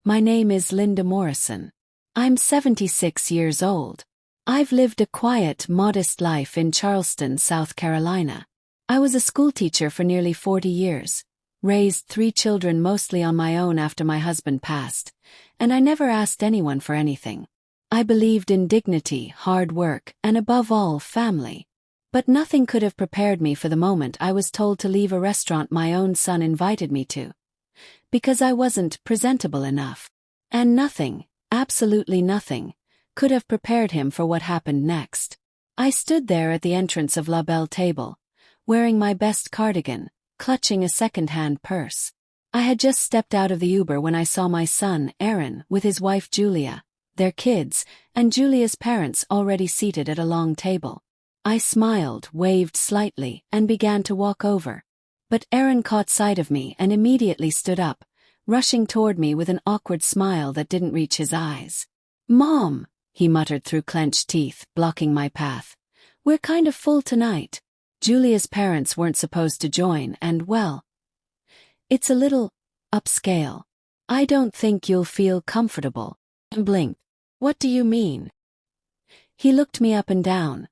My name is Linda Morrison. I'm 76 years old. I've lived a quiet, modest life in Charleston, South Carolina. I was a schoolteacher for nearly 40 years, raised 3 children mostly on my own after my husband passed, and I never asked anyone for anything. I believed in dignity, hard work, and above all, family. But nothing could have prepared me for the moment I was told to leave a restaurant my own son invited me to, because I wasn't presentable enough. And nothing, absolutely nothing, could have prepared him for what happened next. I stood there at the entrance of La Belle Table, wearing my best cardigan, clutching a second-hand purse. I had just stepped out of the Uber when I saw my son, Aaron, with his wife Julia, their kids, and Julia's parents already seated at a long table. I smiled, waved slightly, and began to walk over. But Aaron caught sight of me and immediately stood up, rushing toward me with an awkward smile that didn't reach his eyes. "Mom," he muttered through clenched teeth, blocking my path. "We're kind of full tonight." Julia's parents weren't supposed to join and, well, it's a little upscale. I don't think you'll feel comfortable. I blinked. "What do you mean?" He looked me up and down,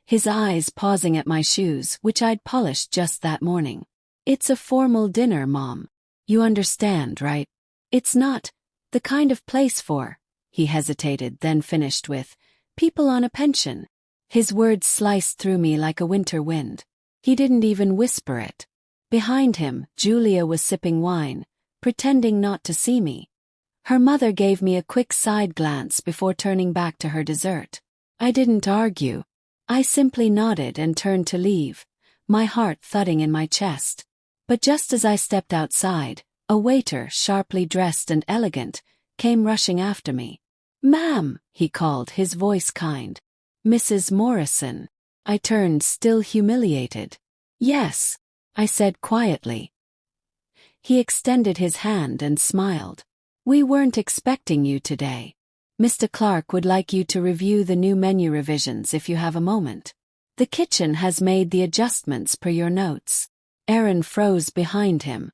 his eyes pausing at my shoes, which I'd polished just that morning. "It's a formal dinner, Mom. You understand, right? It's not the kind of place for," he hesitated, then finished with, "people on a pension." His words sliced through me like a winter wind. He didn't even whisper it. Behind him, Julia was sipping wine, pretending not to see me. Her mother gave me a quick side glance before turning back to her dessert. I didn't argue. I simply nodded and turned to leave, my heart thudding in my chest. But just as I stepped outside, a waiter, sharply dressed and elegant, came rushing after me. "Ma'am," he called, his voice kind. "Mrs. Morrison." I turned, still humiliated. "Yes," I said quietly. He extended his hand and smiled. "We weren't expecting you today. Mr. Clark would like you to review the new menu revisions if you have a moment. The kitchen has made the adjustments per your notes." Aaron froze behind him.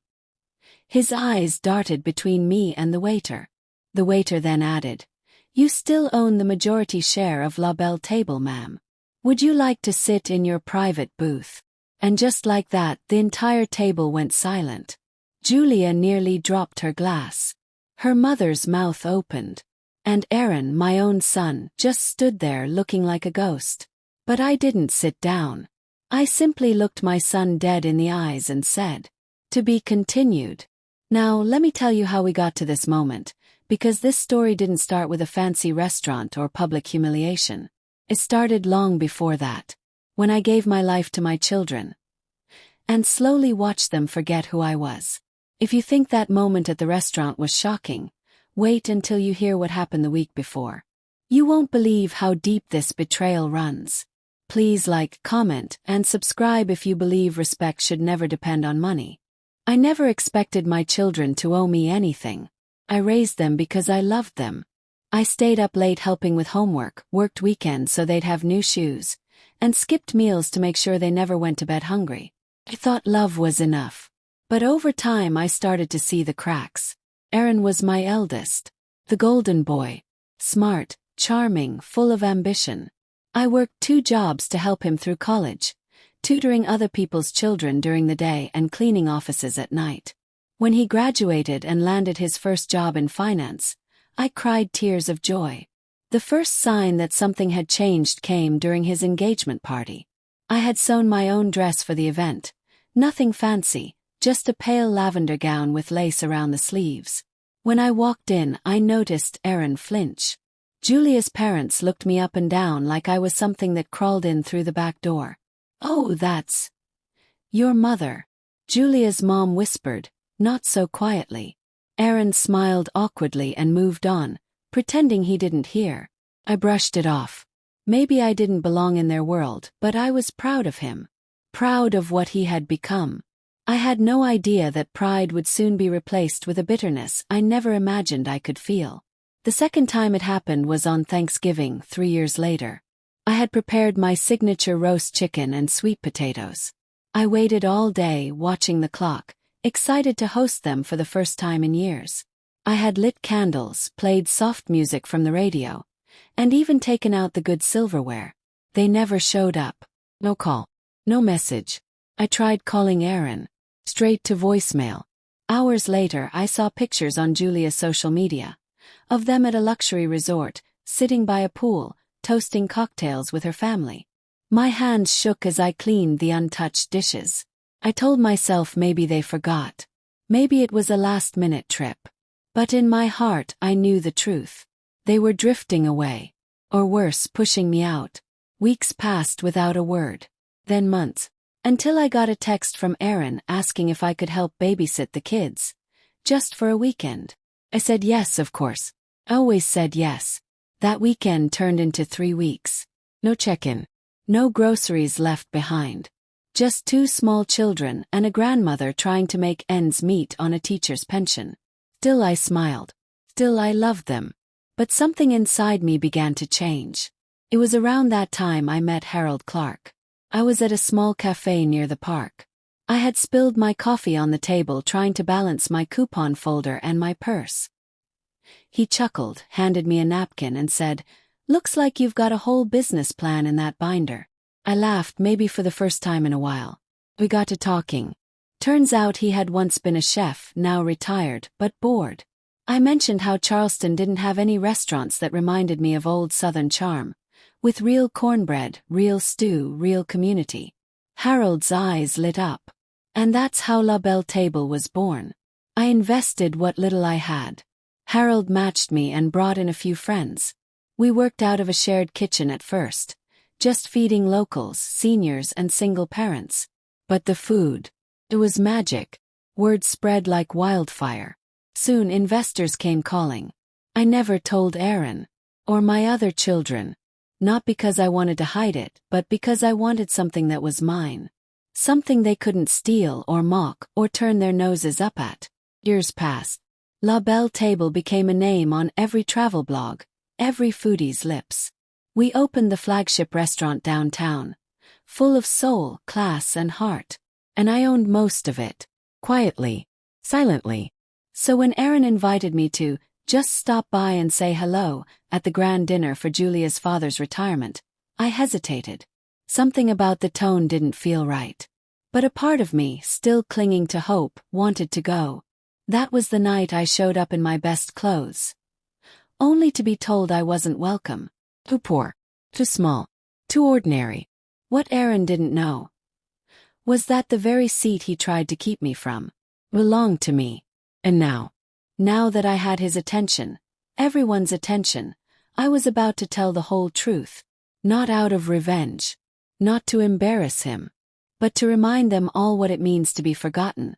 His eyes darted between me and the waiter. The waiter then added, "You still own the majority share of La Belle Table, ma'am. Would you like to sit in your private booth?" And just like that, the entire table went silent. Julia nearly dropped her glass. Her mother's mouth opened. And Aaron, my own son, just stood there looking like a ghost. But I didn't sit down. I simply looked my son dead in the eyes and said, "To be continued." Now, let me tell you how we got to this moment, because this story didn't start with a fancy restaurant or public humiliation. It started long before that, when I gave my life to my children and slowly watched them forget who I was. If you think that moment at the restaurant was shocking, wait until you hear what happened the week before. You won't believe how deep this betrayal runs. Please like, comment, and subscribe if you believe respect should never depend on money. I never expected my children to owe me anything. I raised them because I loved them. I stayed up late helping with homework, worked weekends so they'd have new shoes, and skipped meals to make sure they never went to bed hungry. I thought love was enough. But over time I started to see the cracks. Aaron was my eldest, the golden boy, smart, charming, full of ambition. I worked 2 jobs to help him through college, tutoring other people's children during the day and cleaning offices at night. When he graduated and landed his first job in finance, I cried tears of joy. The first sign that something had changed came during his engagement party. I had sewn my own dress for the event, nothing fancy, just a pale lavender gown with lace around the sleeves. When I walked in, I noticed Aaron flinch. Julia's parents looked me up and down like I was something that crawled in through the back door. "Oh, that's your mother," Julia's mom whispered, not so quietly. Aaron smiled awkwardly and moved on, pretending he didn't hear. I brushed it off. Maybe I didn't belong in their world, but I was proud of him. Proud of what he had become. I had no idea that pride would soon be replaced with a bitterness I never imagined I could feel. The second time it happened was on Thanksgiving 3 years later. I had prepared my signature roast chicken and sweet potatoes. I waited all day, watching the clock, excited to host them for the first time in years. I had lit candles, played soft music from the radio, and even taken out the good silverware. They never showed up. No call. No message. I tried calling Aaron. Straight to voicemail. Hours later, I saw pictures on Julia's social media of them at a luxury resort, sitting by a pool, toasting cocktails with her family. My hands shook as I cleaned the untouched dishes. I told myself maybe they forgot. Maybe it was a last-minute trip. But in my heart, I knew the truth. They were drifting away. Or worse, pushing me out. Weeks passed without a word. Then months. Until I got a text from Aaron asking if I could help babysit the kids. Just for a weekend. I said yes, of course. Always said yes. That weekend turned into 3 weeks. No check-in. No groceries left behind. Just 2 small children and a grandmother trying to make ends meet on a teacher's pension. Still I smiled. Still I loved them. But something inside me began to change. It was around that time I met Harold Clark. I was at a small cafe near the park. I had spilled my coffee on the table trying to balance my coupon folder and my purse. He chuckled, handed me a napkin and said, "Looks like you've got a whole business plan in that binder." I laughed, maybe for the first time in a while. We got to talking. Turns out he had once been a chef, now retired, but bored. I mentioned how Charleston didn't have any restaurants that reminded me of old Southern charm. With real cornbread, real stew, real community. Harold's eyes lit up. And that's how La Belle Table was born. I invested what little I had. Harold matched me and brought in a few friends. We worked out of a shared kitchen at first. Just feeding locals, seniors and single parents. But the food. It was magic. Word spread like wildfire. Soon investors came calling. I never told Aaron. Or my other children. Not because I wanted to hide it, but because I wanted something that was mine. Something they couldn't steal or mock or turn their noses up at. Years passed. La Belle Table became a name on every travel blog, every foodie's lips. We opened the flagship restaurant downtown. Full of soul, class and heart. And I owned most of it. Quietly. Silently. So when Aaron invited me to just stop by and say hello at the grand dinner for Julia's father's retirement, I hesitated. Something about the tone didn't feel right. But a part of me, still clinging to hope, wanted to go. That was the night I showed up in my best clothes. Only to be told I wasn't welcome. Too poor. Too small. Too ordinary. What Aaron didn't know was that the very seat he tried to keep me from belonged to me. And now that I had his attention, everyone's attention, I was about to tell the whole truth. Not out of revenge. Not to embarrass him. But to remind them all what it means to be forgotten.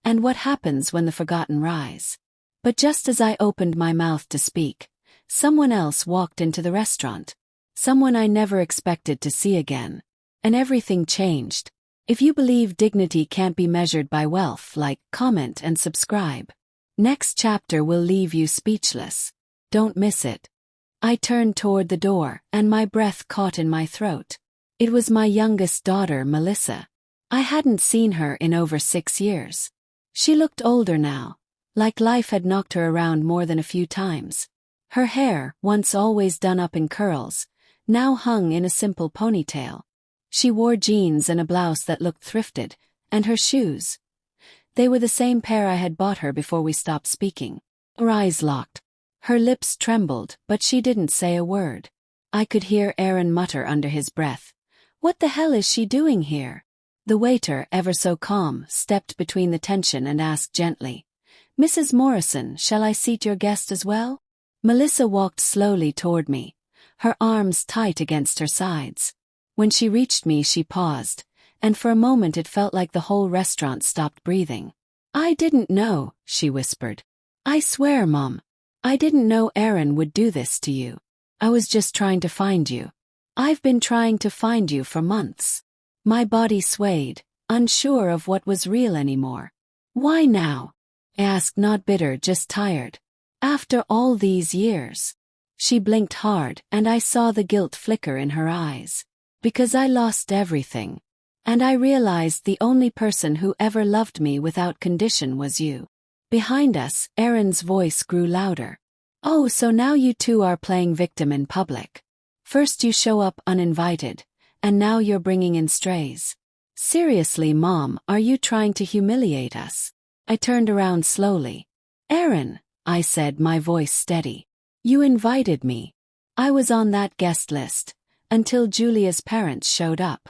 And what happens when the forgotten rise. But just as I opened my mouth to speak, someone else walked into the restaurant. Someone I never expected to see again. And everything changed. If you believe dignity can't be measured by wealth, like, comment and subscribe. Next chapter will leave you speechless. Don't miss it. I turned toward the door, and my breath caught in my throat. It was my youngest daughter, Melissa. I hadn't seen her in over 6 years. She looked older now, like life had knocked her around more than a few times. Her hair, once always done up in curls, now hung in a simple ponytail. She wore jeans and a blouse that looked thrifted, and her shoes. They were the same pair I had bought her before we stopped speaking. Her eyes locked. Her lips trembled, but she didn't say a word. I could hear Aaron mutter under his breath, "What the hell is she doing here?" The waiter, ever so calm, stepped between the tension and asked gently, "Mrs. Morrison, shall I seat your guest as well?" Melissa walked slowly toward me, her arms tight against her sides. When she reached me, she paused, and for a moment it felt like the whole restaurant stopped breathing. "I didn't know," she whispered. "I swear, Mom. I didn't know Aaron would do this to you. I was just trying to find you. I've been trying to find you for months." My body swayed, unsure of what was real anymore. "Why now?" I asked, not bitter, just tired. "After all these years." She blinked hard, and I saw the guilt flicker in her eyes. "Because I lost everything. And I realized the only person who ever loved me without condition was you." Behind us, Aaron's voice grew louder. Oh, so now you two are playing victim in public. First you show up uninvited, and now you're bringing in strays. Seriously, Mom, are you trying to humiliate us? I turned around slowly. Aaron, I said, my voice steady. You invited me. I was on that guest list, until Julia's parents showed up.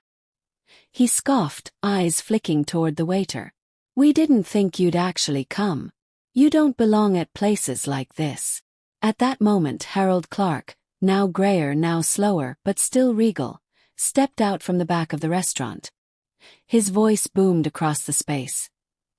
He scoffed, eyes flicking toward the waiter. We didn't think you'd actually come. You don't belong at places like this. At that moment, Harold Clark, now grayer, now slower, but still regal, stepped out from the back of the restaurant. His voice boomed across the space.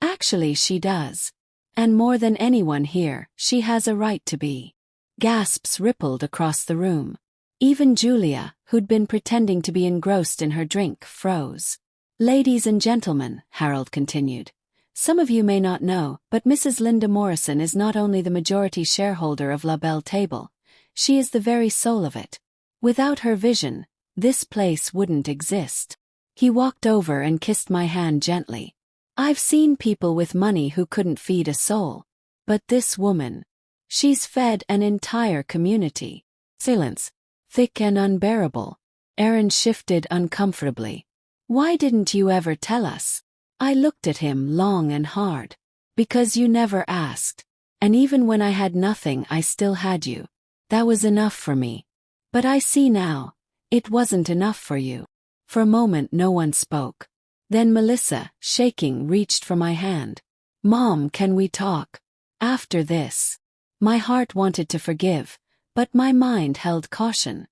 Actually, she does. And more than anyone here, she has a right to be. Gasps rippled across the room. Even Julia, who'd been pretending to be engrossed in her drink, froze. Ladies and gentlemen, Harold continued. Some of you may not know, but Mrs. Linda Morrison is not only the majority shareholder of La Belle Table, she is the very soul of it. Without her vision, this place wouldn't exist. He walked over and kissed my hand gently. I've seen people with money who couldn't feed a soul. But this woman, she's fed an entire community. Silence. Thick and unbearable. Aaron shifted uncomfortably. Why didn't you ever tell us? I looked at him long and hard. Because you never asked. And even when I had nothing, I still had you. That was enough for me. But I see now, it wasn't enough for you. For a moment no one spoke. Then Melissa, shaking, reached for my hand. Mom, can we talk? After this. My heart wanted to forgive, but my mind held caution.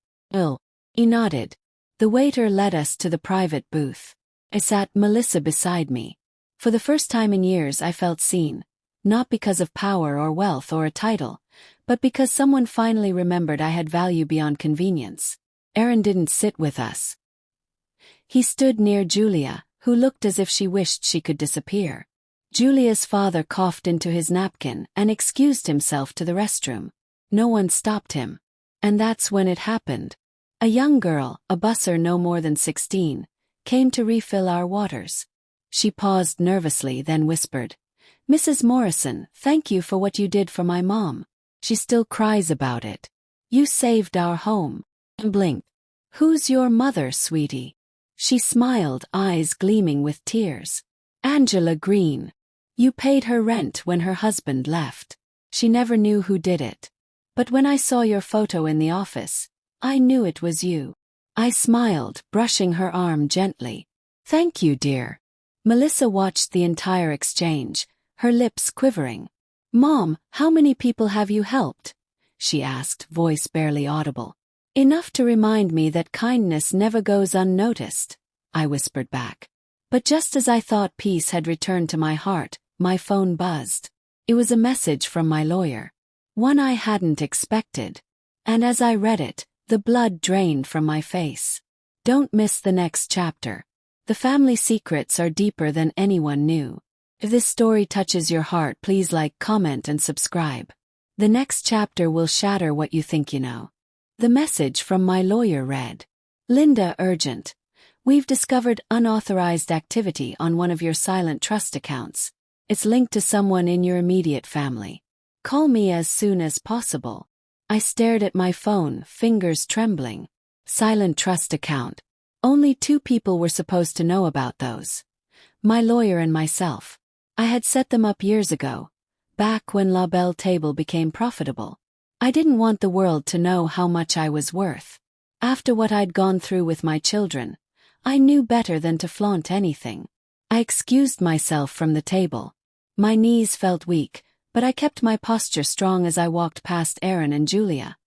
He nodded. The waiter led us to the private booth. I sat Melissa beside me. For the first time in years I felt seen. Not because of power or wealth or a title, but because someone finally remembered I had value beyond convenience. Aaron didn't sit with us. He stood near Julia, who looked as if she wished she could disappear. Julia's father coughed into his napkin and excused himself to the restroom. No one stopped him. And that's when it happened. A young girl, a busser no more than 16, came to refill our waters. She paused nervously, then whispered, Mrs. Morrison, thank you for what you did for my mom. She still cries about it. You saved our home. And blinked. Who's your mother, sweetie? She smiled, eyes gleaming with tears. Angela Green. You paid her rent when her husband left. She never knew who did it. But when I saw your photo in the office, I knew it was you. I smiled, brushing her arm gently. Thank you, dear. Melissa watched the entire exchange, her lips quivering. Mom, how many people have you helped? She asked, voice barely audible. Enough to remind me that kindness never goes unnoticed, I whispered back. But just as I thought peace had returned to my heart, my phone buzzed. It was a message from my lawyer. One I hadn't expected. And as I read it, the blood drained from my face. Don't miss the next chapter. The family secrets are deeper than anyone knew. If this story touches your heart, please like, comment, and subscribe. The next chapter will shatter what you think you know. The message from my lawyer read, Linda, urgent. We've discovered unauthorized activity on one of your silent trust accounts. It's linked to someone in your immediate family. Call me as soon as possible. I stared at my phone, fingers trembling. Silent trust account. Only 2 people were supposed to know about those. My lawyer and myself. I had set them up years ago, back when La Belle Table became profitable. I didn't want the world to know how much I was worth. After what I'd gone through with my children, I knew better than to flaunt anything. I excused myself from the table. My knees felt weak, but I kept my posture strong as I walked past Aaron and Julia,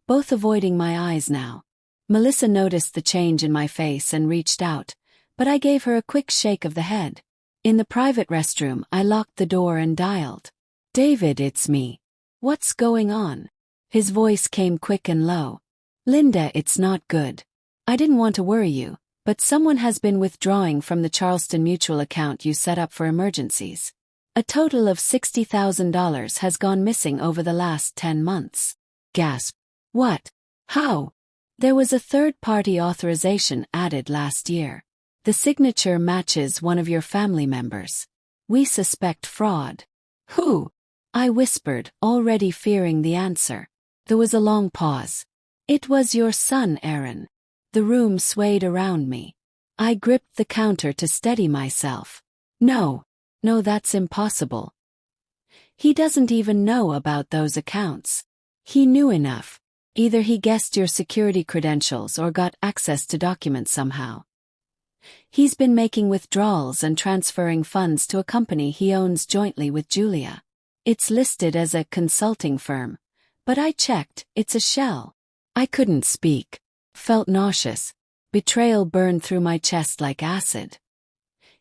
both avoiding my eyes now. Melissa noticed the change in my face and reached out, but I gave her a quick shake of the head. In the private restroom, I locked the door and dialed. David, it's me. What's going on? His voice came quick and low. Linda, it's not good. I didn't want to worry you, but someone has been withdrawing from the Charleston Mutual account you set up for emergencies. A total of $60,000 has gone missing over the last 10 months. Gasp. What? How? There was a third-party authorization added last year. The signature matches one of your family members. We suspect fraud. Who? I whispered, already fearing the answer. There was a long pause. It was your son, Aaron. The room swayed around me. I gripped the counter to steady myself. No, that's impossible. He doesn't even know about those accounts. He knew enough. Either he guessed your security credentials or got access to documents somehow. He's been making withdrawals and transferring funds to a company he owns jointly with Julia. It's listed as a consulting firm, but I checked, it's a shell. I couldn't speak. Felt nauseous. Betrayal burned through my chest like acid.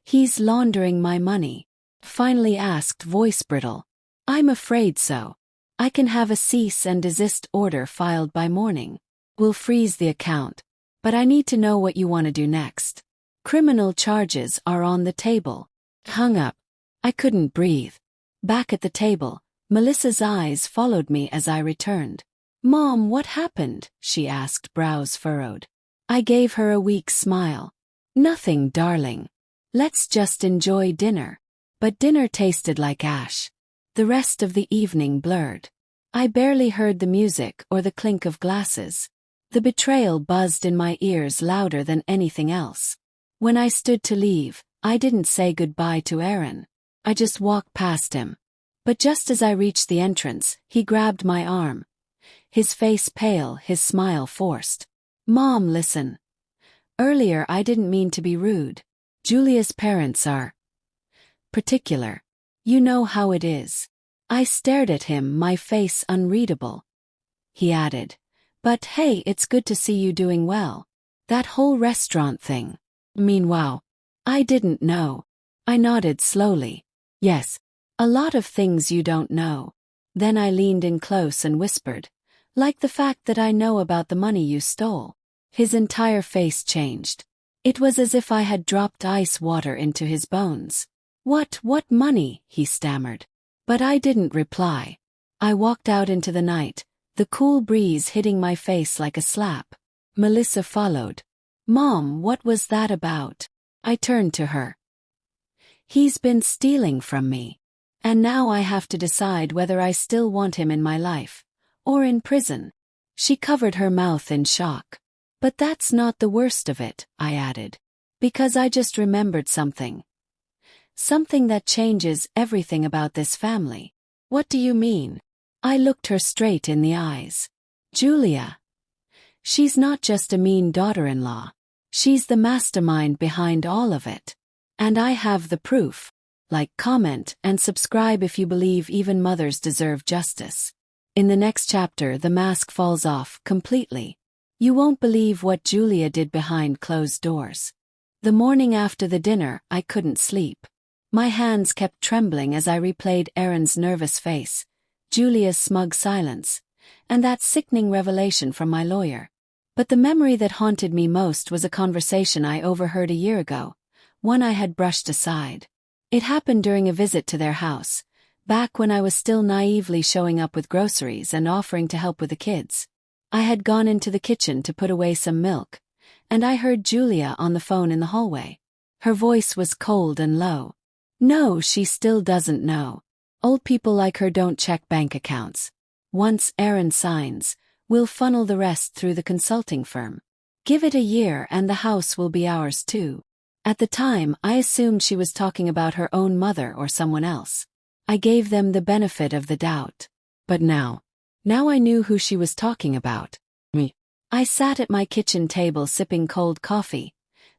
He's laundering my money. Finally asked, voice brittle. I'm afraid so. I can have a cease and desist order filed by morning. We'll freeze the account. But I need to know what you want to do next. Criminal charges are on the table. Hung up. I couldn't breathe. Back at the table, Melissa's eyes followed me as I returned. Mom, what happened? She asked, brows furrowed. I gave her a weak smile. Nothing, darling. Let's just enjoy dinner. But dinner tasted like ash. The rest of the evening blurred. I barely heard the music or the clink of glasses. The betrayal buzzed in my ears louder than anything else. When I stood to leave, I didn't say goodbye to Aaron. I just walked past him. But just as I reached the entrance, he grabbed my arm. His face pale, his smile forced. Mom, listen. Earlier I didn't mean to be rude. Julia's parents are particular. You know how it is. I stared at him, my face unreadable. He added, but hey, it's good to see you doing well. That whole restaurant thing. Meanwhile, I didn't know. I nodded slowly. Yes, a lot of things you don't know. Then I leaned in close and whispered, like the fact that I know about the money you stole. His entire face changed. It was as if I had dropped ice water into his bones. What money? He stammered. But I didn't reply. I walked out into the night, the cool breeze hitting my face like a slap. Melissa followed. Mom, what was that about? I turned to her. He's been stealing from me. And now I have to decide whether I still want him in my life, or in prison. She covered her mouth in shock. But that's not the worst of it, I added. Because I just remembered something. Something that changes everything about this family. What do you mean? I looked her straight in the eyes. Julia. She's not just a mean daughter-in-law. She's the mastermind behind all of it. And I have the proof. Like, comment, and subscribe if you believe even mothers deserve justice. In the next chapter, the mask falls off completely. You won't believe what Julia did behind closed doors. The morning after the dinner, I couldn't sleep. My hands kept trembling as I replayed Aaron's nervous face, Julia's smug silence, and that sickening revelation from my lawyer. But the memory that haunted me most was a conversation I overheard a year ago, one I had brushed aside. It happened during a visit to their house, back when I was still naively showing up with groceries and offering to help with the kids. I had gone into the kitchen to put away some milk, and I heard Julia on the phone in the hallway. Her voice was cold and low. No, she still doesn't know. Old people like her don't check bank accounts. Once Aaron signs, we'll funnel the rest through the consulting firm. Give it a year and the house will be ours too. At the time, I assumed she was talking about her own mother or someone else. I gave them the benefit of the doubt. But now I knew who she was talking about. Me. I sat at my kitchen table sipping cold coffee,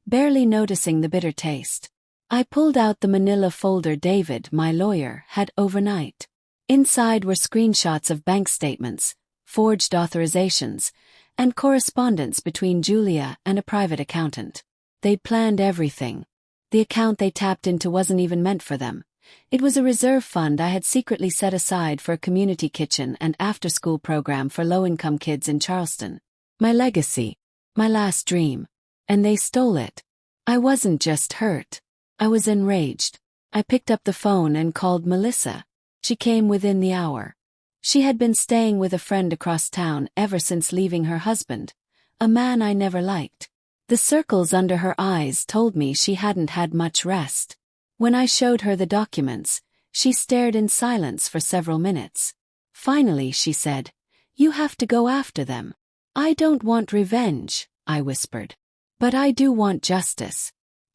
barely noticing the bitter taste. I pulled out the manila folder David, my lawyer, had overnight. Inside were screenshots of bank statements, forged authorizations, and correspondence between Julia and a private accountant. They'd planned everything. The account they tapped into wasn't even meant for them. It was a reserve fund I had secretly set aside for a community kitchen and after-school program for low-income kids in Charleston. My legacy. My last dream. And they stole it. I wasn't just hurt. I was enraged. I picked up the phone and called Melissa. She came within the hour. She had been staying with a friend across town ever since leaving her husband, a man I never liked. The circles under her eyes told me she hadn't had much rest. When I showed her the documents, She stared in silence for several minutes. Finally she said, "You have to go after them." "I don't want revenge," I whispered. "But I do want justice.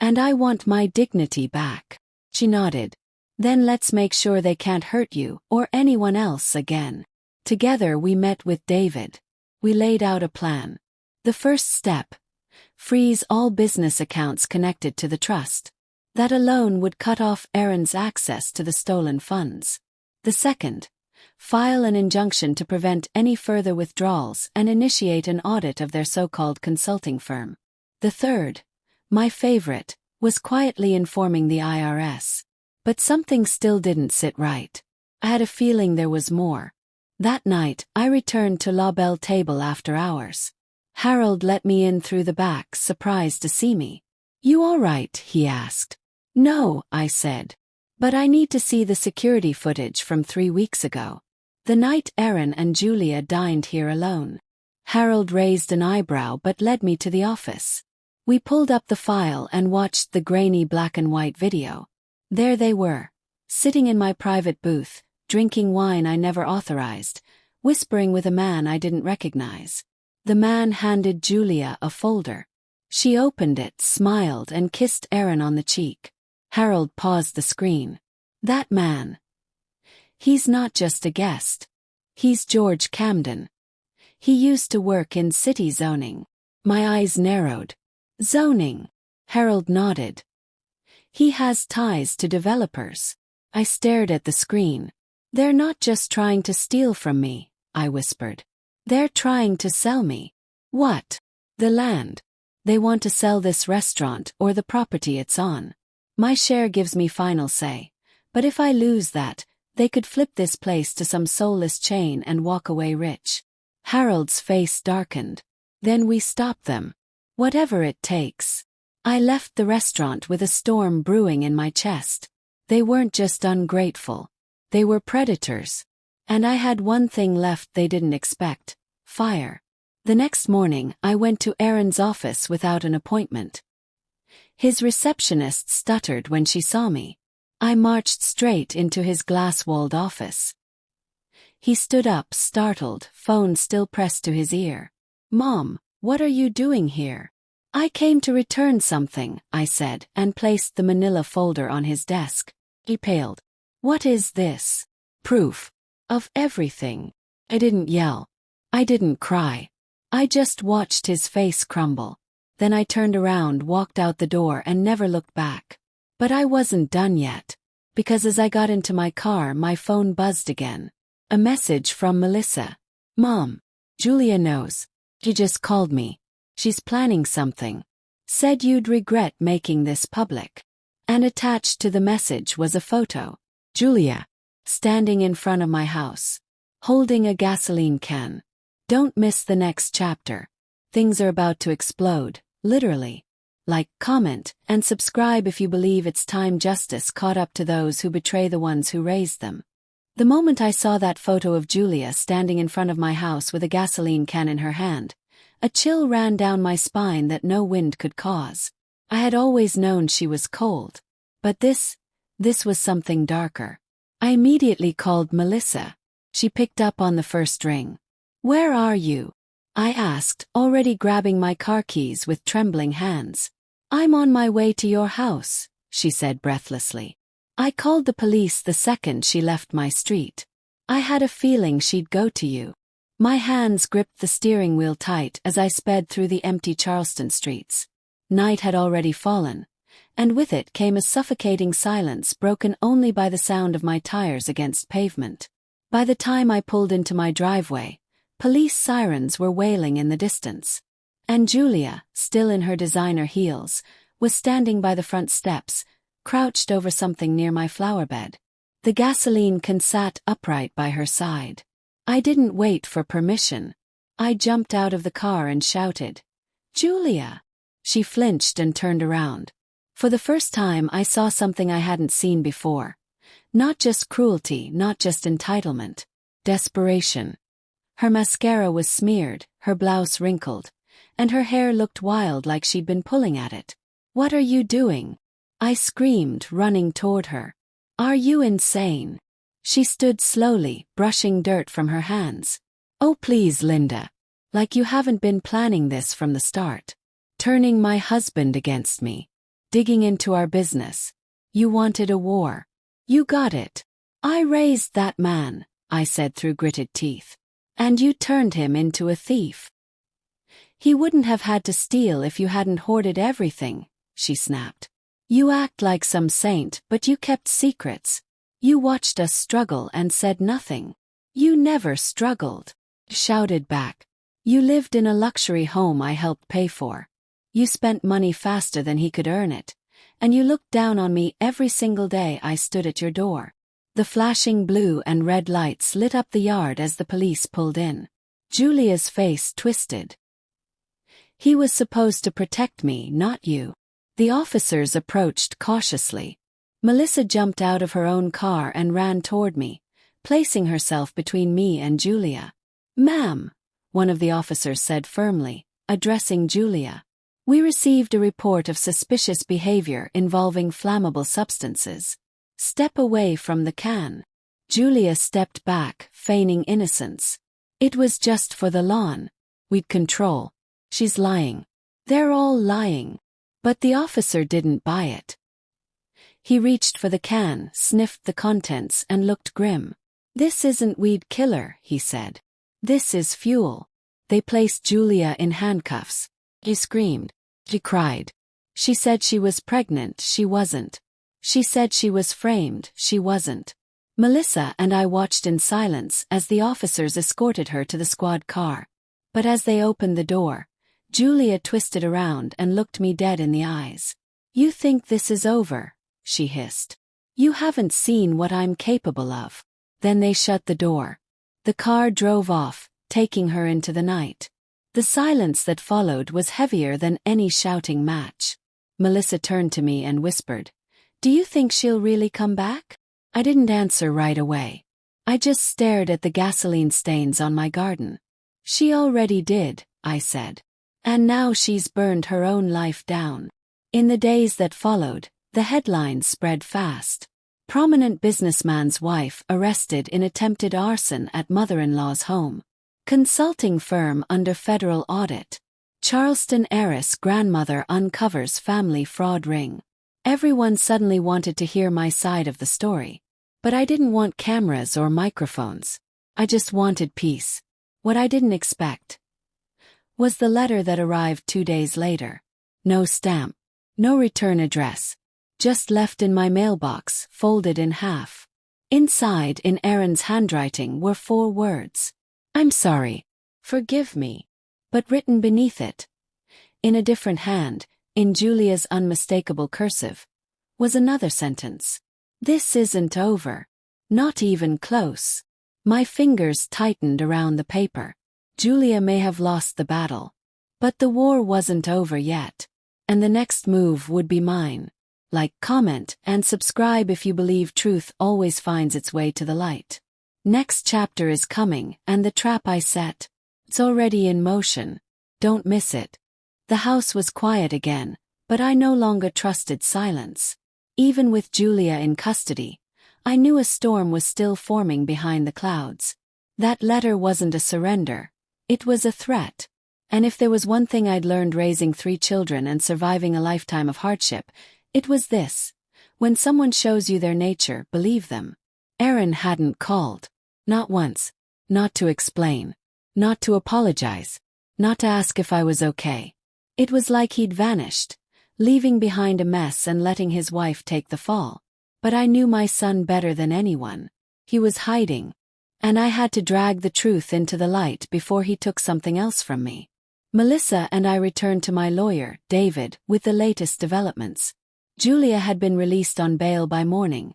And I want my dignity back." She nodded. "Then let's make sure they can't hurt you or anyone else again." Together we met with David. We laid out a plan. The first step: freeze all business accounts connected to the trust. That alone would cut off Aaron's access to the stolen funds. The second: file an injunction to prevent any further withdrawals and initiate an audit of their so-called consulting firm. The third, my favorite, was quietly informing the IRS. But something still didn't sit right. I had a feeling there was more. That night, I returned to La Belle Table after hours. Harold let me in through the back, surprised to see me. "You all right?" he asked. "No," I said. "But I need to see the security footage from 3 weeks ago. The night Aaron and Julia dined here alone." Harold raised an eyebrow but led me to the office. We pulled up the file and watched the grainy black and white video. There they were, sitting in my private booth, drinking wine I never authorized, whispering with a man I didn't recognize. The man handed Julia a folder. She opened it, smiled, and kissed Aaron on the cheek. Harold paused the screen. "That man. He's not just a guest. He's George Camden. He used to work in city zoning." My eyes narrowed. "Zoning?" Harold nodded. "He has ties to developers." I stared at the screen. "They're not just trying to steal from me," I whispered. "They're trying to sell me." "What?" "The land. They want to sell this restaurant or the property it's on. My share gives me final say. But if I lose that, they could flip this place to some soulless chain and walk away rich." Harold's face darkened. "Then we stop them. Whatever it takes." I left the restaurant with a storm brewing in my chest. They weren't just ungrateful. They were predators. And I had one thing left they didn't expect: fire. The next morning, I went to Aaron's office without an appointment. His receptionist stuttered when she saw me. I marched straight into his glass-walled office. He stood up, startled, phone still pressed to his ear. "Mom, what are you doing here?" "I came to return something," I said, and placed the manila folder on his desk. He paled. "What is this?" "Proof. Of everything." I didn't yell. I didn't cry. I just watched his face crumble. Then I turned around, walked out the door, and never looked back. But I wasn't done yet. Because as I got into my car, my phone buzzed again. A message from Melissa. "Mom. Julia knows. She just called me. She's planning something. Said you'd regret making this public." And attached to the message was a photo. Julia, standing in front of my house, holding a gasoline can. Don't miss the next chapter. Things are about to explode, literally. Like, comment, and subscribe if you believe it's time justice caught up to those who betray the ones who raised them. The moment I saw that photo of Julia standing in front of my house with a gasoline can in her hand, a chill ran down my spine that no wind could cause. I had always known she was cold. But this was something darker. I immediately called Melissa. She picked up on the first ring. "Where are you?" I asked, already grabbing my car keys with trembling hands. "I'm on my way to your house," she said breathlessly. "I called the police the second she left my street. I had a feeling she'd go to you." My hands gripped the steering wheel tight as I sped through the empty Charleston streets. Night had already fallen, and with it came a suffocating silence broken only by the sound of my tires against pavement. By the time I pulled into my driveway, police sirens were wailing in the distance. And Julia, still in her designer heels, was standing by the front steps, crouched over something near my flower bed. The gasoline can sat upright by her side. I didn't wait for permission. I jumped out of the car and shouted, "Julia!" She flinched and turned around. For the first time I saw something I hadn't seen before. Not just cruelty, not just entitlement. Desperation. Her mascara was smeared, her blouse wrinkled, and her hair looked wild like she'd been pulling at it. "What are you doing?" I screamed, running toward her. Are you insane? She stood slowly, brushing dirt from her hands. Oh please, Linda. Like you haven't been planning this from the start. Turning my husband against me. Digging into our business. You wanted a war. You got it. I raised that man, I said through gritted teeth. And you turned him into a thief. He wouldn't have had to steal if you hadn't hoarded everything, she snapped. You act like some saint, but you kept secrets. You watched us struggle and said nothing. You never struggled, shouted back. You lived in a luxury home I helped pay for. You spent money faster than he could earn it, and you looked down on me every single day I stood at your door. The flashing blue and red lights lit up the yard as the police pulled in. Julia's face twisted. He was supposed to protect me, not you. The officers approached cautiously. Melissa jumped out of her own car and ran toward me, placing herself between me and Julia. Ma'am, one of the officers said firmly, addressing Julia. We received a report of suspicious behavior involving flammable substances. Step away from the can. Julia stepped back, feigning innocence. It was just for the lawn. We'd control. She's lying. They're all lying. But the officer didn't buy it. He reached for the can, sniffed the contents, and looked grim. This isn't weed killer, he said. This is fuel. They placed Julia in handcuffs. She screamed. She cried. She said she was pregnant, she wasn't. She said she was framed, she wasn't. Melissa and I watched in silence as the officers escorted her to the squad car. But as they opened the door, Julia twisted around and looked me dead in the eyes. You think this is over, she hissed. You haven't seen what I'm capable of. Then they shut the door. The car drove off, taking her into the night. The silence that followed was heavier than any shouting match. Melissa turned to me and whispered, Do you think she'll really come back? I didn't answer right away. I just stared at the gasoline stains on my garden. She already did, I said. And now she's burned her own life down. In the days that followed, the headlines spread fast. Prominent businessman's wife arrested in attempted arson at mother-in-law's home. Consulting firm under federal audit. Charleston heiress grandmother uncovers family fraud ring. Everyone suddenly wanted to hear my side of the story. But I didn't want cameras or microphones. I just wanted peace. What I didn't expect was the letter that arrived 2 days later. No stamp. No return address. Just left in my mailbox, folded in half. Inside, in Aaron's handwriting, were 4 words. I'm sorry. Forgive me. But written beneath it, in a different hand, in Julia's unmistakable cursive, was another sentence. This isn't over. Not even close. My fingers tightened around the paper. Julia may have lost the battle. But the war wasn't over yet. And the next move would be mine. Like, comment, and subscribe if you believe truth always finds its way to the light. Next chapter is coming, and the trap I set. It's already in motion. Don't miss it. The house was quiet again, but I no longer trusted silence. Even with Julia in custody, I knew a storm was still forming behind the clouds. That letter wasn't a surrender. It was a threat. And if there was one thing I'd learned raising 3 children and surviving a lifetime of hardship, it was this. When someone shows you their nature, believe them. Aaron hadn't called. Not once. Not to explain. Not to apologize. Not to ask if I was okay. It was like he'd vanished, leaving behind a mess and letting his wife take the fall. But I knew my son better than anyone. He was hiding. And I had to drag the truth into the light before he took something else from me. Melissa and I returned to my lawyer, David, with the latest developments. Julia had been released on bail by morning.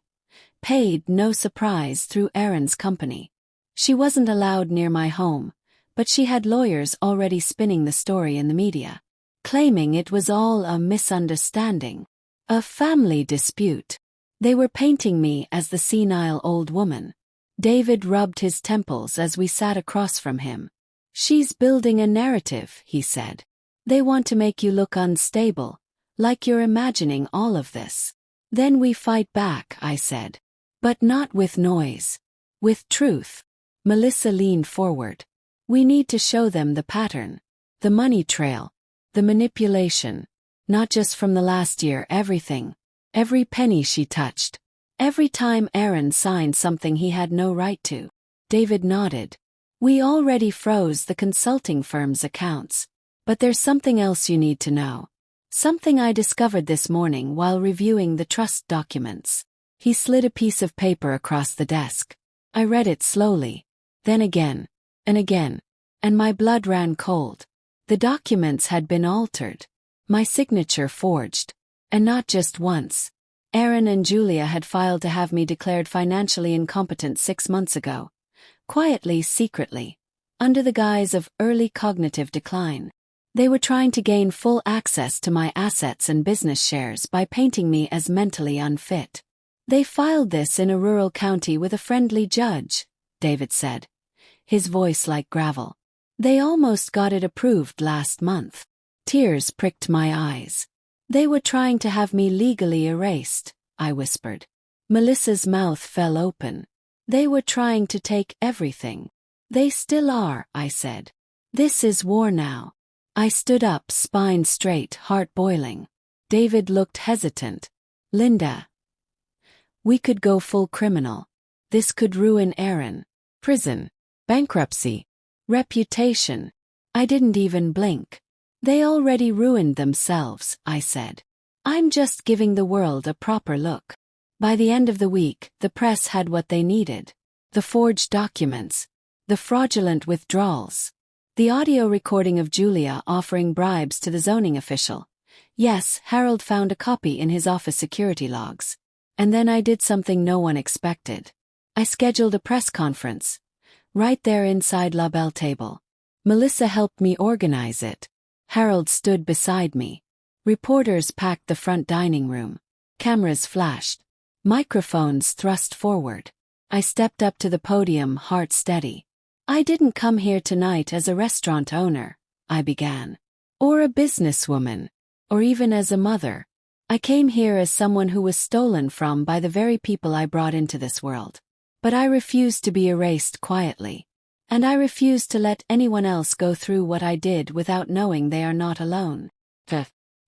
Paid, no surprise, through Aaron's company. She wasn't allowed near my home, but she had lawyers already spinning the story in the media, claiming it was all a misunderstanding. A family dispute. They were painting me as the senile old woman. David rubbed his temples as we sat across from him. She's building a narrative, he said. They want to make you look unstable, like you're imagining all of this. Then we fight back, I said. But not with noise. With truth. Melissa leaned forward. We need to show them the pattern. The money trail. The manipulation. Not just from the last year, everything. Every penny she touched. Every time Aaron signed something he had no right to. David nodded. We already froze the consulting firm's accounts. But there's something else you need to know. Something I discovered this morning while reviewing the trust documents. He slid a piece of paper across the desk. I read it slowly. Then again. And again. And my blood ran cold. The documents had been altered. My signature forged. And not just once. Aaron and Julia had filed to have me declared financially incompetent 6 months ago. Quietly, secretly. Under the guise of early cognitive decline. They were trying to gain full access to my assets and business shares by painting me as mentally unfit. They filed this in a rural county with a friendly judge, David said. His voice like gravel. They almost got it approved last month. Tears pricked my eyes. They were trying to have me legally erased, I whispered. Melissa's mouth fell open. They were trying to take everything. They still are, I said. This is war now. I stood up, spine straight, heart boiling. David looked hesitant. Linda. We could go full criminal. This could ruin Aaron. Prison. Bankruptcy. Reputation. I didn't even blink. They already ruined themselves, I said. I'm just giving the world a proper look. By the end of the week, the press had what they needed. The forged documents. The fraudulent withdrawals. The audio recording of Julia offering bribes to the zoning official. Yes, Harold found a copy in his office security logs. And then I did something no one expected. I scheduled a press conference. Right there inside La Belle table. Melissa helped me organize it. Harold stood beside me. Reporters packed the front dining room. Cameras flashed. Microphones thrust forward. I stepped up to the podium, heart steady. I didn't come here tonight as a restaurant owner, I began. Or a businesswoman. Or even as a mother. I came here as someone who was stolen from by the very people I brought into this world. But I refused to be erased quietly. And I refused to let anyone else go through what I did without knowing they are not alone.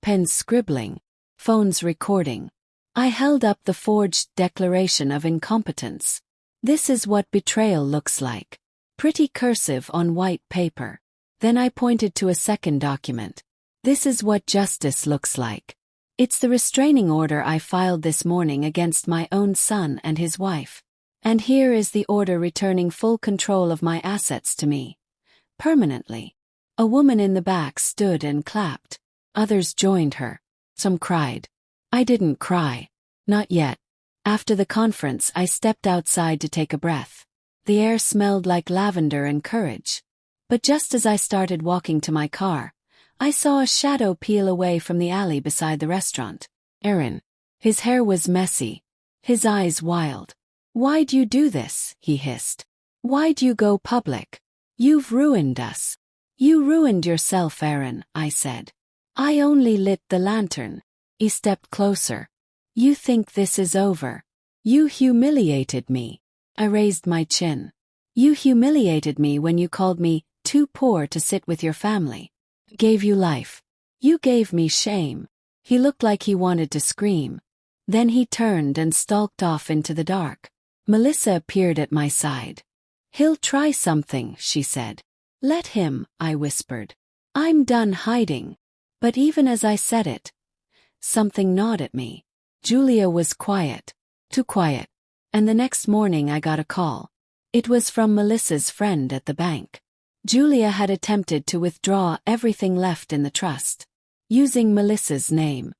Pens scribbling. Phones recording. I held up the forged declaration of incompetence. This is what betrayal looks like. Pretty cursive on white paper. Then I pointed to a second document. This is what justice looks like. It's the restraining order I filed this morning against my own son and his wife. And here is the order returning full control of my assets to me. Permanently. A woman in the back stood and clapped. Others joined her. Some cried. I didn't cry. Not yet. After the conference, I stepped outside to take a breath. The air smelled like lavender and courage. But just as I started walking to my car, I saw a shadow peel away from the alley beside the restaurant. Aaron. His hair was messy. His eyes wild. Why'd you do this? He hissed. Why'd you go public? You've ruined us. You ruined yourself, Aaron, I said. I only lit the lantern. He stepped closer. You think this is over? You humiliated me. I raised my chin. You humiliated me when you called me too poor to sit with your family. Gave you life. You gave me shame. He looked like he wanted to scream. Then he turned and stalked off into the dark. Melissa appeared at my side. He'll try something, she said. Let him, I whispered. I'm done hiding. But even as I said it, something gnawed at me. Julia was quiet. Too quiet. And the next morning I got a call. It was from Melissa's friend at the bank. Julia had attempted to withdraw everything left in the trust, using Melissa's name.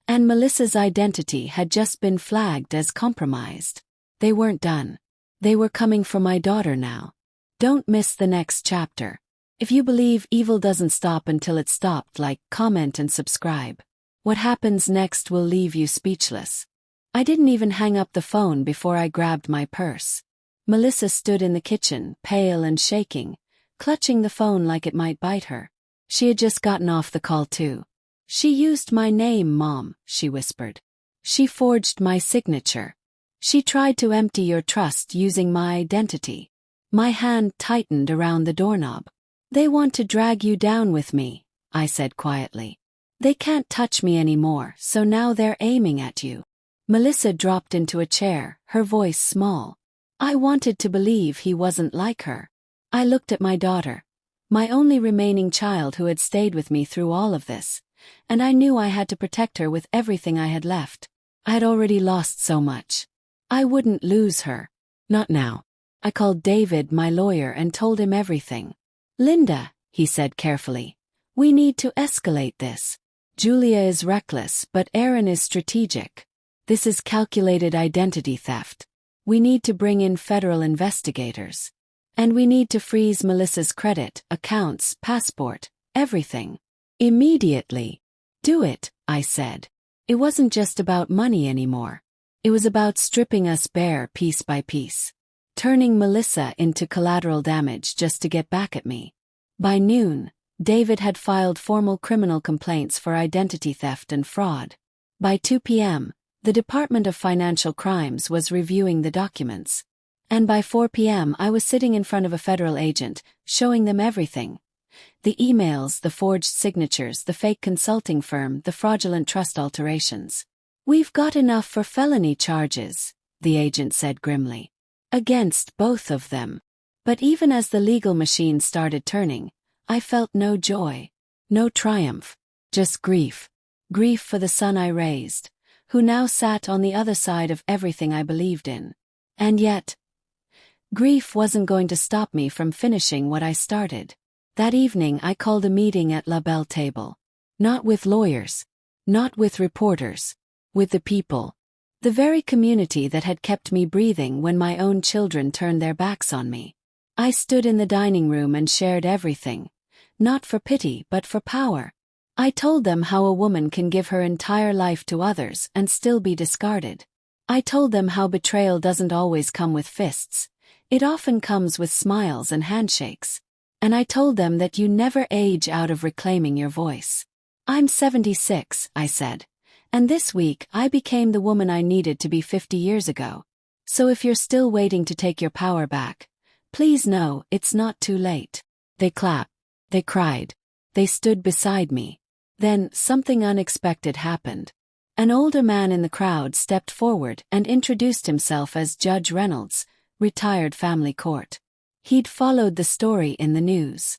And Melissa's identity had just been flagged as compromised. They weren't done. They were coming for my daughter now. Don't miss the next chapter. If you believe evil doesn't stop until it's stopped, like, comment and subscribe. What happens next will leave you speechless. I didn't even hang up the phone before I grabbed my purse. Melissa stood in the kitchen, pale and shaking, clutching the phone like it might bite her. She had just gotten off the call too. She used my name, Mom, she whispered. She forged my signature. She tried to empty your trust using my identity. My hand tightened around the doorknob. They want to drag you down with me, I said quietly. They can't touch me anymore, so now they're aiming at you. Melissa dropped into a chair, her voice small. I wanted to believe he wasn't like her. I looked at my daughter, my only remaining child who had stayed with me through all of this, and I knew I had to protect her with everything I had left. I had already lost so much. I wouldn't lose her. Not now. I called David, my lawyer, and told him everything. Linda, he said carefully, we need to escalate this. Julia is reckless, but Aaron is strategic. This is calculated identity theft. We need to bring in federal investigators. And we need to freeze Melissa's credit, accounts, passport, everything. Immediately. Do it, I said. It wasn't just about money anymore. It was about stripping us bare piece by piece. Turning Melissa into collateral damage just to get back at me. By noon, David had filed formal criminal complaints for identity theft and fraud. By 2 p.m., the Department of Financial Crimes was reviewing the documents. And by 4 p.m. I was sitting in front of a federal agent, showing them everything. The emails, the forged signatures, the fake consulting firm, the fraudulent trust alterations. We've got enough for felony charges, the agent said grimly. Against both of them. But even as the legal machine started turning, I felt no joy, no triumph, just grief. Grief for the son I raised, who now sat on the other side of everything I believed in. And yet, grief wasn't going to stop me from finishing what I started. That evening I called a meeting at La Belle Table. Not with lawyers, not with reporters, with the people. The very community that had kept me breathing when my own children turned their backs on me. I stood in the dining room and shared everything. Not for pity but for power. I told them how a woman can give her entire life to others and still be discarded. I told them how betrayal doesn't always come with fists. It often comes with smiles and handshakes. And I told them that you never age out of reclaiming your voice. I'm 76, I said. And this week I became the woman I needed to be 50 years ago. So if you're still waiting to take your power back, please know it's not too late. They clapped. They cried. They stood beside me. Then something unexpected happened. An older man in the crowd stepped forward and introduced himself as Judge Reynolds, retired family court. He'd followed the story in the news.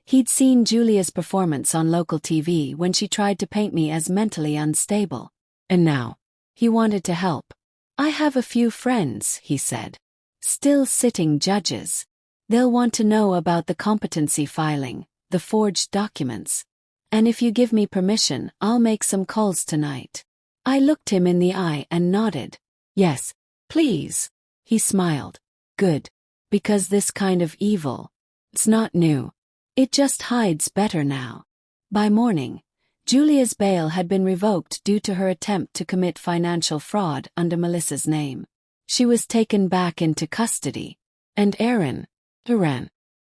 He'd seen Julia's performance on local TV when she tried to paint me as mentally unstable. And now, he wanted to help. I have a few friends, he said. Still sitting judges. They'll want to know about the competency filing, the forged documents. And if you give me permission, I'll make some calls tonight. I looked him in the eye and nodded. Yes, please. He smiled. Good. Because this kind of evil, it's not new. It just hides better now. By morning, Julia's bail had been revoked due to her attempt to commit financial fraud under Melissa's name. She was taken back into custody. And Aaron,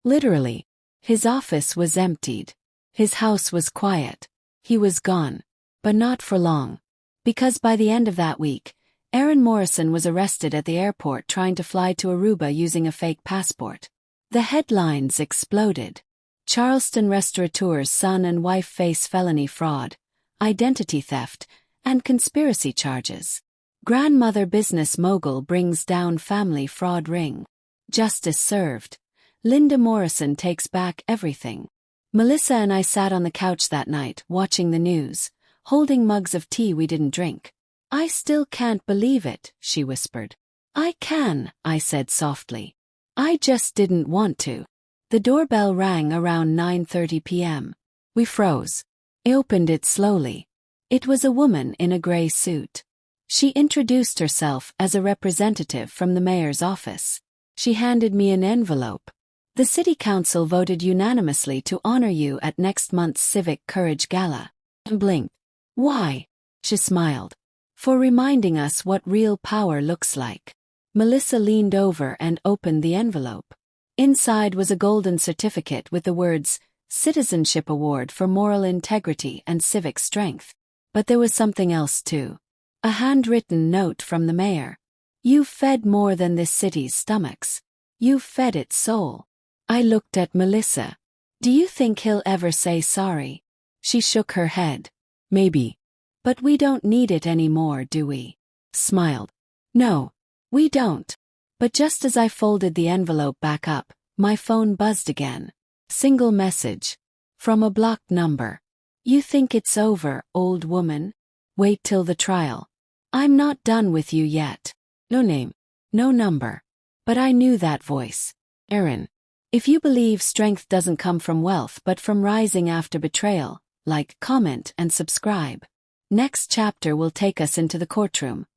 literally, his office was emptied. His house was quiet. He was gone. But not for long. Because by the end of that week, Aaron Morrison was arrested at the airport trying to fly to Aruba using a fake passport. The headlines exploded. Charleston restaurateur's son and wife face felony fraud, identity theft, and conspiracy charges. Grandmother business mogul brings down family fraud ring. Justice served. Linda Morrison takes back everything. Melissa and I sat on the couch that night, watching the news, holding mugs of tea we didn't drink. I still can't believe it, she whispered. I can, I said softly. I just didn't want to. The doorbell rang around 9:30 p.m. We froze. I opened it slowly. It was a woman in a gray suit. She introduced herself as a representative from the mayor's office. She handed me an envelope. The city council voted unanimously to honor you at next month's Civic Courage Gala. I blinked. Why? She smiled. For reminding us what real power looks like. Melissa leaned over and opened the envelope. Inside was a golden certificate with the words, Citizenship Award for Moral Integrity and Civic Strength. But there was something else too. A handwritten note from the mayor. You've fed more than this city's stomachs. You've fed its soul. I looked at Melissa. Do you think he'll ever say sorry? She shook her head. Maybe. But we don't need it anymore, do we? Smiled. No, we don't. But just as I folded the envelope back up, my phone buzzed again. Single message. From a blocked number. You think it's over, old woman? Wait till the trial. I'm not done with you yet. No name. No number. But I knew that voice. Aaron. If you believe strength doesn't come from wealth but from rising after betrayal, like, comment, and subscribe. Next chapter will take us into the courtroom.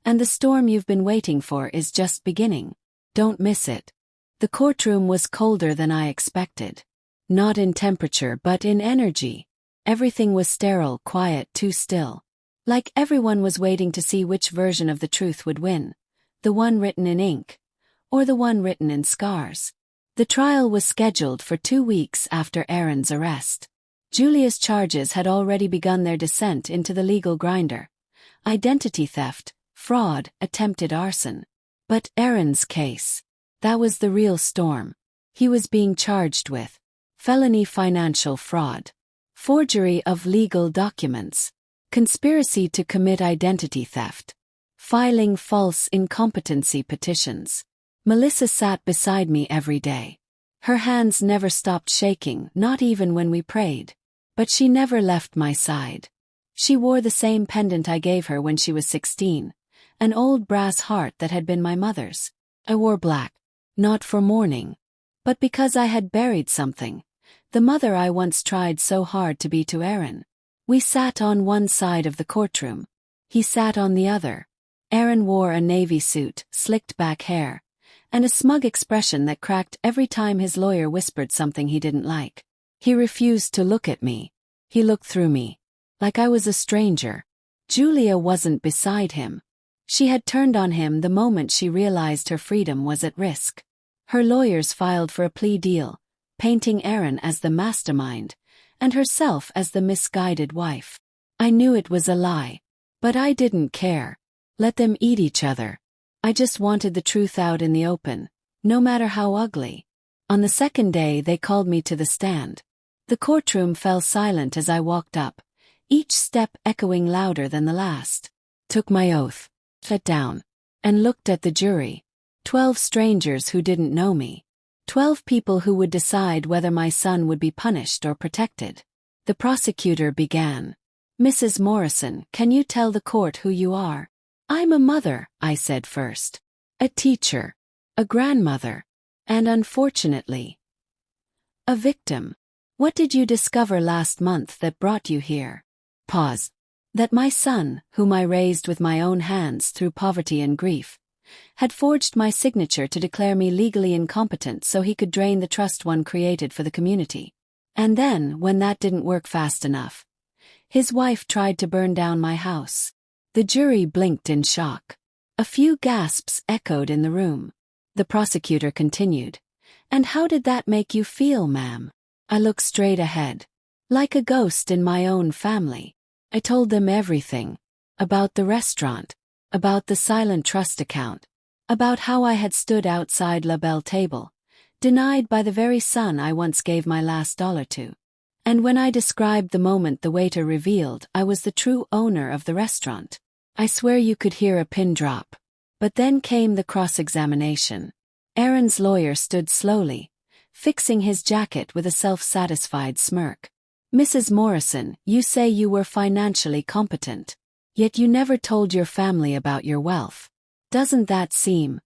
And the storm you've been waiting for is just beginning. Don't miss it. The courtroom was colder than I expected. Not in temperature but in energy. Everything was sterile, quiet, too still. Like everyone was waiting to see which version of the truth would win. The one written in ink. Or the one written in scars. The trial was scheduled for 2 weeks after Aaron's arrest. Julia's charges had already begun their descent into the legal grinder. Identity theft, fraud, attempted arson. But Aaron's case. That was the real storm. He was being charged with felony financial fraud, forgery of legal documents, conspiracy to commit identity theft, filing false incompetency petitions. Melissa sat beside me every day. Her hands never stopped shaking, not even when we prayed. But she never left my side. She wore the same pendant I gave her when she was 16, an old brass heart that had been my mother's. I wore black, not for mourning, but because I had buried something, the mother I once tried so hard to be to Aaron. We sat on one side of the courtroom. He sat on the other. Aaron wore a navy suit, slicked back hair, and a smug expression that cracked every time his lawyer whispered something he didn't like. He refused to look at me. He looked through me. Like I was a stranger. Julia wasn't beside him. She had turned on him the moment she realized her freedom was at risk. Her lawyers filed for a plea deal, painting Aaron as the mastermind, and herself as the misguided wife. I knew it was a lie. But I didn't care. Let them eat each other. I just wanted the truth out in the open, no matter how ugly. On the second day they called me to the stand. The courtroom fell silent as I walked up, each step echoing louder than the last. Took my oath, sat down, and looked at the jury. 12 strangers who didn't know me. 12 people who would decide whether my son would be punished or protected. The prosecutor began. Mrs. Morrison, can you tell the court who you are? I'm a mother, I said first. A teacher. A grandmother. And unfortunately, a victim. What did you discover last month that brought you here? Pause. That my son, whom I raised with my own hands through poverty and grief, had forged my signature to declare me legally incompetent so he could drain the trust one created for the community. And then, when that didn't work fast enough, his wife tried to burn down my house. The jury blinked in shock. A few gasps echoed in the room. The prosecutor continued. And how did that make you feel, ma'am? I looked straight ahead. Like a ghost in my own family. I told them everything. About the restaurant. About the silent trust account. About how I had stood outside La Belle table, denied by the very son I once gave my last dollar to. And when I described the moment the waiter revealed I was the true owner of the restaurant, I swear you could hear a pin drop. But then came the cross-examination. Aaron's lawyer stood slowly, fixing his jacket with a self-satisfied smirk. Mrs. Morrison, you say you were financially competent. Yet you never told your family about your wealth. Doesn't that seem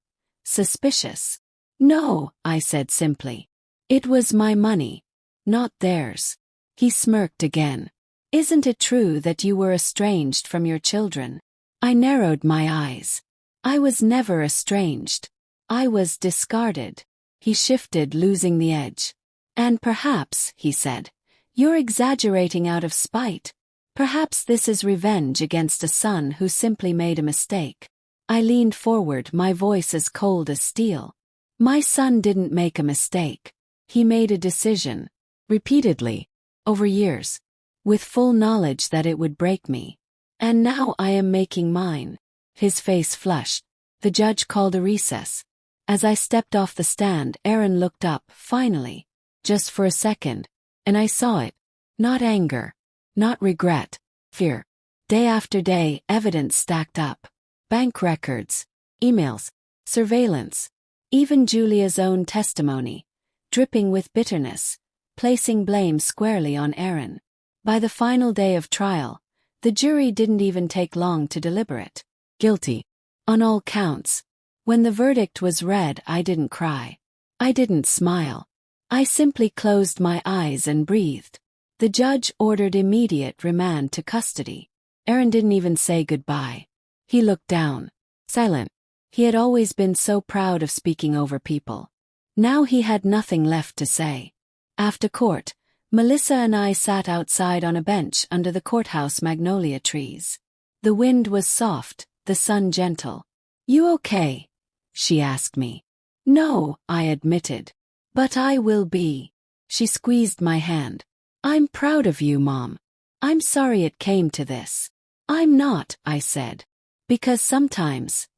suspicious? No, I said simply. It was my money, not theirs. He smirked again. Isn't it true that you were estranged from your children? I narrowed my eyes. I was never estranged. I was discarded. He shifted, losing the edge. And perhaps, he said, you're exaggerating out of spite. Perhaps this is revenge against a son who simply made a mistake. I leaned forward, my voice as cold as steel. My son didn't make a mistake. He made a decision. Repeatedly. Over years. With full knowledge that it would break me. And now I am making mine. His face flushed. The judge called a recess. As I stepped off the stand, Aaron looked up, finally. Just for a second. And I saw it. Not anger. Not regret. Fear. Day after day, evidence stacked up. Bank records. Emails. Surveillance. Even Julia's own testimony. Dripping with bitterness. Placing blame squarely on Aaron. By the final day of trial, the jury didn't even take long to deliberate. Guilty. On all counts. When the verdict was read, I didn't cry. I didn't smile. I simply closed my eyes and breathed. The judge ordered immediate remand to custody. Aaron didn't even say goodbye. He looked down. Silent. He had always been so proud of speaking over people. Now he had nothing left to say. After court, Melissa and I sat outside on a bench under the courthouse magnolia trees. The wind was soft, the sun gentle. "You okay?" she asked me. "No," I admitted. "But I will be." She squeezed my hand. "I'm proud of you, Mom. I'm sorry it came to this." "I'm not," I said. "Because sometimes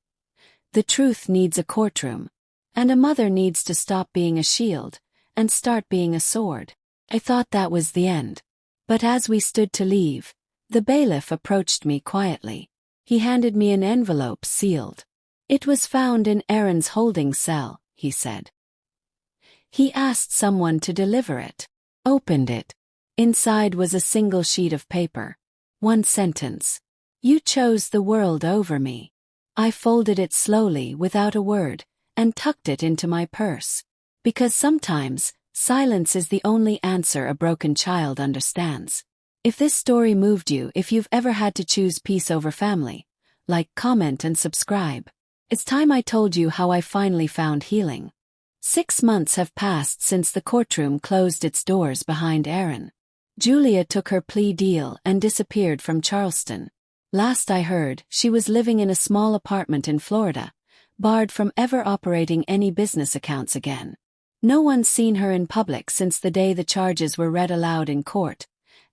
the truth needs a courtroom. And a mother needs to stop being a shield and start being a sword." I thought that was the end. But as we stood to leave, the bailiff approached me quietly. He handed me an envelope sealed. "It was found in Aaron's holding cell," he said. He asked someone to deliver it. Opened it. Inside was a single sheet of paper. One sentence. "You chose the world over me." I folded it slowly without a word and tucked it into my purse. Because sometimes, silence is the only answer a broken child understands. If this story moved you, if you've ever had to choose peace over family, like, comment, and subscribe. It's time I told you how I finally found healing. 6 months have passed since the courtroom closed its doors behind Aaron. Julia took her plea deal and disappeared from Charleston. Last I heard, she was living in a small apartment in Florida, barred from ever operating any business accounts again. No one's seen her in public since the day the charges were read aloud in court,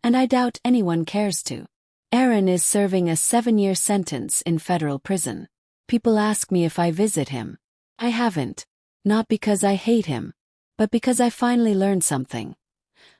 and I doubt anyone cares to. Aaron is serving a 7-year sentence in federal prison. People ask me if I visit him. I haven't. Not because I hate him, but because I finally learned something.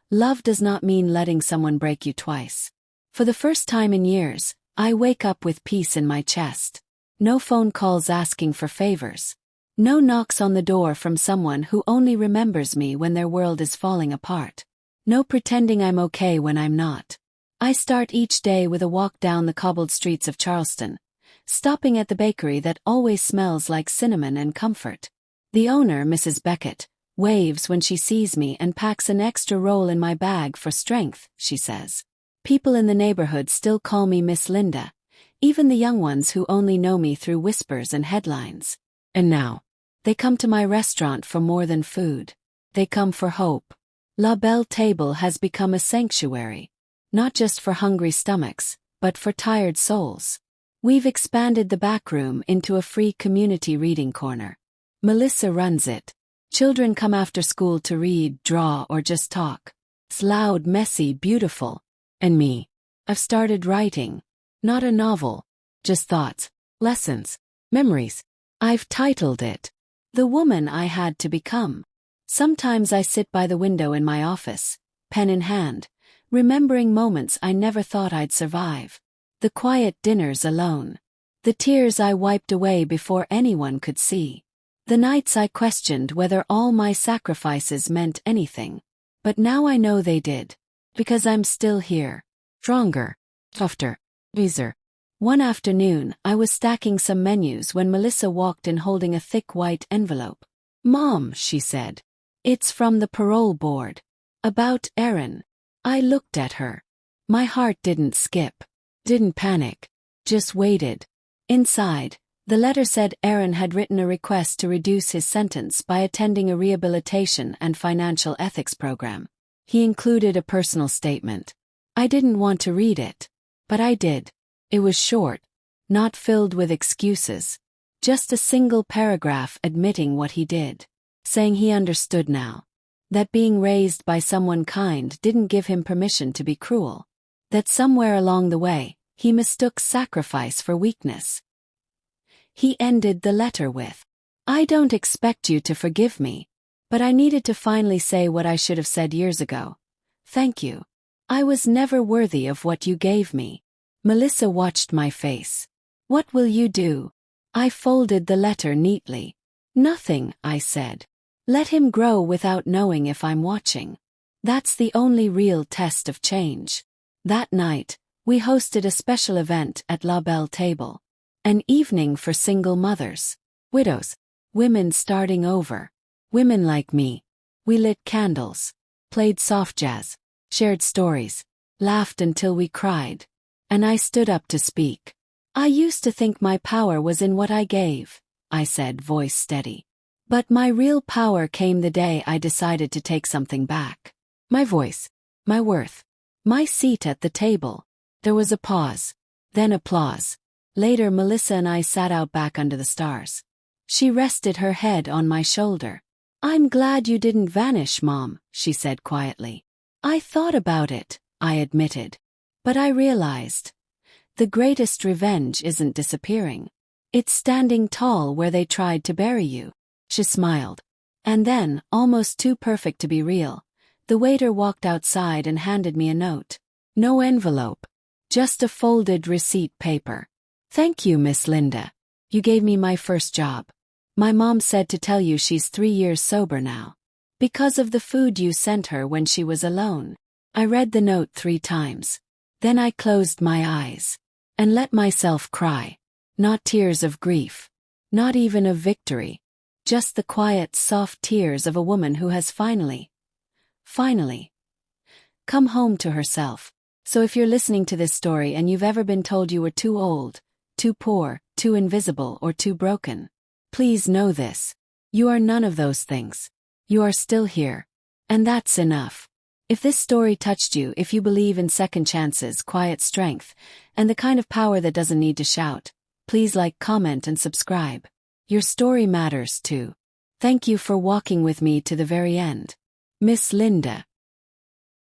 Love does not mean letting someone break you twice. For the first time in years, I wake up with peace in my chest. No phone calls asking for favors. No knocks on the door from someone who only remembers me when their world is falling apart. No pretending I'm okay when I'm not. I start each day with a walk down the cobbled streets of Charleston, stopping at the bakery that always smells like cinnamon and comfort. The owner, Mrs. Beckett, waves when she sees me and packs an extra roll in my bag for strength, she says. People in the neighborhood still call me Miss Linda, even the young ones who only know me through whispers and headlines. And now, they come to my restaurant for more than food. They come for hope. La Belle Table has become a sanctuary, not just for hungry stomachs, but for tired souls. We've expanded the back room into a free community reading corner. Melissa runs it. Children come after school to read, draw, or just talk. It's loud, messy, beautiful. And me. I've started writing. Not a novel. Just thoughts, lessons, memories. I've titled it, "The Woman I Had to Become." Sometimes I sit by the window in my office, pen in hand, remembering moments I never thought I'd survive. The quiet dinners alone. The tears I wiped away before anyone could see. The nights I questioned whether all my sacrifices meant anything. But now I know they did. Because I'm still here. Stronger. Softer. Wiser. One afternoon, I was stacking some menus when Melissa walked in holding a thick white envelope. "Mom," she said. "It's from the parole board. About Aaron." I looked at her. My heart didn't skip. Didn't panic. Just waited. Inside, the letter said Aaron had written a request to reduce his sentence by attending a rehabilitation and financial ethics program. He included a personal statement. I didn't want to read it. But I did. It was short. Not filled with excuses. Just a single paragraph admitting what he did. Saying he understood now. That being raised by someone kind didn't give him permission to be cruel. That somewhere along the way, he mistook sacrifice for weakness. He ended the letter with, "I don't expect you to forgive me, but I needed to finally say what I should have said years ago. Thank you. I was never worthy of what you gave me." Melissa watched my face. "What will you do?" I folded the letter neatly. "Nothing," I said. "Let him grow without knowing if I'm watching. That's the only real test of change." That night, we hosted a special event at La Belle Table. An evening for single mothers, widows, women starting over, women like me. We lit candles, played soft jazz, shared stories, laughed until we cried. And I stood up to speak. "I used to think my power was in what I gave," I said, voice steady. "But my real power came the day I decided to take something back. My voice, my worth, my seat at the table." There was a pause, then applause. Later, Melissa and I sat out back under the stars. She rested her head on my shoulder. "I'm glad you didn't vanish, Mom," she said quietly. "I thought about it," I admitted. "But I realized, the greatest revenge isn't disappearing. It's standing tall where they tried to bury you." She smiled. And then, almost too perfect to be real, the waiter walked outside and handed me a note. No envelope, just a folded receipt paper. "Thank you, Miss Linda. You gave me my first job. My mom said to tell you she's 3 years sober now, because of the food you sent her when she was alone." I read the note 3 times. Then I closed my eyes and let myself cry. Not tears of grief, not even of victory, just the quiet, soft tears of a woman who has finally come home to herself. So if you're listening to this story and you've ever been told you were too old, too poor, too invisible, or too broken, please know this. You are none of those things. You are still here. And that's enough. If this story touched you, if you believe in second chances, quiet strength, and the kind of power that doesn't need to shout, please like, comment, and subscribe. Your story matters too. Thank you for walking with me to the very end. Miss Linda.